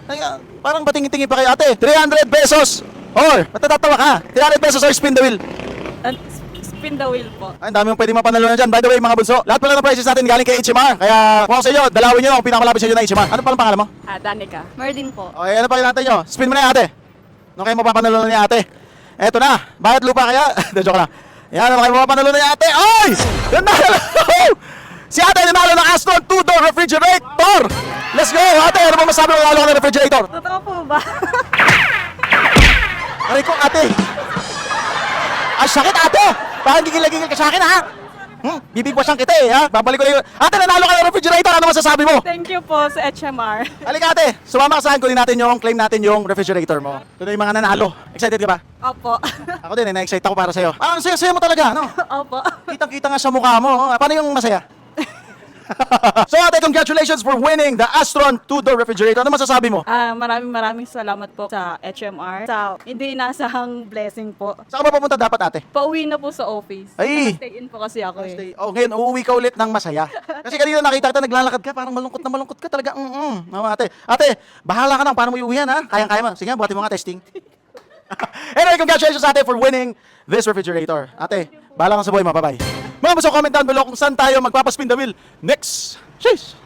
Ay, parang batingin-tingin pa kay ate. 300 pesos! Or, matatawa ka. 300 pesos or spin the wheel. Spin the wheel po. Ay, ang dami mong pwede mapanalunan dyan. By the way, mga bunso, lahat pala ng prices natin galing kay HMR. Kaya kung ako sa inyo, dalawin nyo ang pinakamalapit sa inyo na HMR. Ano palang pangalan mo? Danica. Merdin po. Okay, ano pa natin nyo? Spin mo na yan, ate. Ano kayo mapapanalunan ni ate? Eto na, bayad lupa kaya? Joke lang. Yan, ano kayo mapapanalunan ni ate? Oy! Nanalo! Si ate nanalo ng Astron 2-door refrigerator! Let's go! Ate, ano ba masabi mo nanalo ka ng refrigerator? Totoo po ba? Aray ko, ate! Ay, sakit, ate! Parang gigil-gigil ka sa akin, ha? Bibigwasan kita eh, ha? Babalik ko na yun. Ate, nanalo ka ng refrigerator! Ano masasabi mo? Thank you po sa HMR. Halika, ate! Sumama ka sa akin, kunin natin yung claim natin yung refrigerator mo. Ito na yung mga nanalo. Excited ka ba? Opo. Ako din, na-excite ako para sa'yo. Parang saya-saya mo talaga, no? Opo. Kitang-kita nga sa mukha mo. Paano yung masaya? So ate, congratulations for winning the Astron 2-door refrigerator. Ano masasabi mo? Maraming salamat po sa HMR. Sa hindi inasahang blessing po. Saan ka ba pupunta dapat, ate? Pauwi na po sa office. Ay! Stay in po kasi ako eh. Oh, ngayon, uuwi ka ulit ng masaya. Kasi kanina nakita kita, naglalakad ka, parang malungkot ka talaga. No, ate. Ate, bahala ka na, paano mo iuwihan, ha? Kayang-kaya mo. Sige, buhatin mo nga testing. Anyway, congratulations ate for winning this refrigerator. Ate, bahala ka sa buhay mo. Bye-bye. Mga gusto comment down below kung saan tayo magpapaspin the wheel next. Cheers!